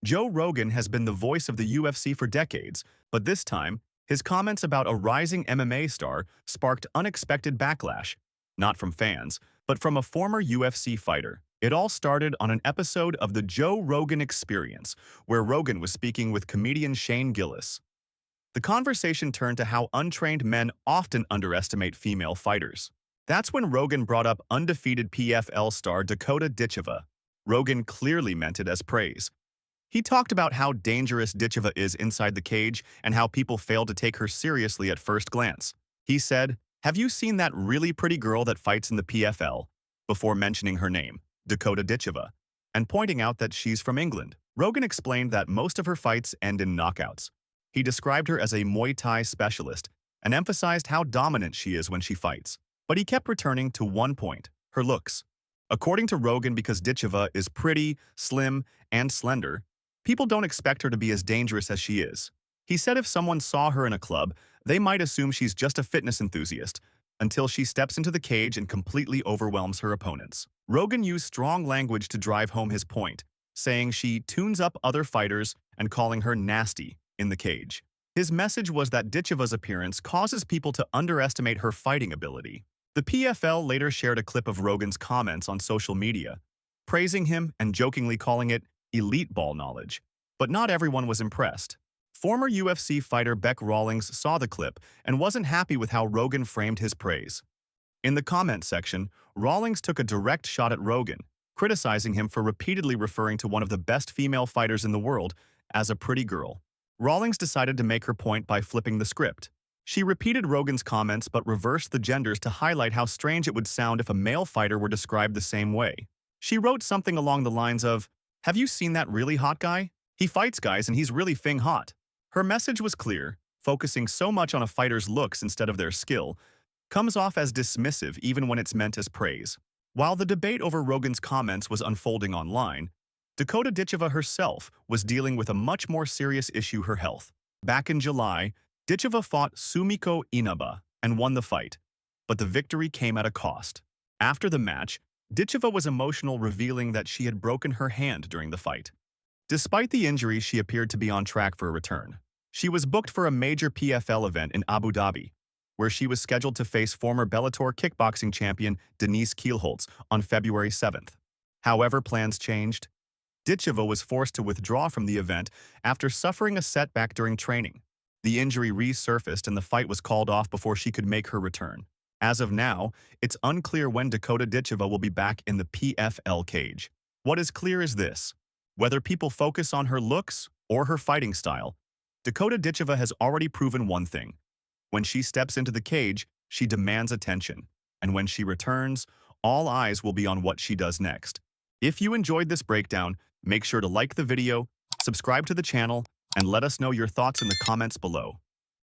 Joe Rogan has been the voice of the UFC for decades, but this time, his comments about a rising MMA star sparked unexpected backlash, not from fans, but from a former UFC fighter. It all started on an episode of the Joe Rogan Experience, where Rogan was speaking with comedian Shane Gillis. The conversation turned to how untrained men often underestimate female fighters. That's when Rogan brought up undefeated PFL star Dakota Ditcheva. Rogan clearly meant it as praise. He talked about how dangerous Ditcheva is inside the cage and how people fail to take her seriously at first glance. He said, "Have you seen that really pretty girl that fights in the PFL?" before mentioning her name, Dakota Ditcheva, and pointing out that she's from England. Rogan explained that most of her fights end in knockouts. He described her as a Muay Thai specialist and emphasized how dominant she is when she fights. But he kept returning to one point, her looks. According to Rogan, because Ditcheva is pretty, slim, and slender, people don't expect her to be as dangerous as she is. He said if someone saw her in a club, they might assume she's just a fitness enthusiast, until she steps into the cage and completely overwhelms her opponents. Rogan used strong language to drive home his point, saying she tunes up other fighters and calling her nasty in the cage. His message was that Ditcheva's appearance causes people to underestimate her fighting ability. The PFL later shared a clip of Rogan's comments on social media, praising him and jokingly calling it elite ball knowledge. But not everyone was impressed. Former UFC fighter Bec Rawlings saw the clip and wasn't happy with how Rogan framed his praise. In the comment section, Rawlings took a direct shot at Rogan, criticizing him for repeatedly referring to one of the best female fighters in the world as a pretty girl. Rawlings decided to make her point by flipping the script. She repeated Rogan's comments but reversed the genders to highlight how strange it would sound if a male fighter were described the same way. She wrote something along the lines of, "Have you seen that really hot guy? He fights guys and he's really fing hot." Her message was clear, focusing so much on a fighter's looks instead of their skill comes off as dismissive even when it's meant as praise. While the debate over Rogan's comments was unfolding online, Dakota Ditcheva herself was dealing with a much more serious issue: her health. Back in July, Ditcheva fought Sumiko Inaba and won the fight, but the victory came at a cost. After the match, Ditcheva was emotional, revealing that she had broken her hand during the fight. Despite the injury, she appeared to be on track for a return. She was booked for a major PFL event in Abu Dhabi, where she was scheduled to face former Bellator kickboxing champion Denise Kielholtz on February 7th. However, plans changed. Ditcheva was forced to withdraw from the event after suffering a setback during training. The injury resurfaced and the fight was called off before she could make her return. As of now, it's unclear when Dakota Ditcheva will be back in the PFL cage. What is clear is this: whether people focus on her looks or her fighting style, Dakota Ditcheva has already proven one thing. When she steps into the cage, she demands attention. And when she returns, all eyes will be on what she does next. If you enjoyed this breakdown, make sure to like the video, subscribe to the channel, and let us know your thoughts in the comments below.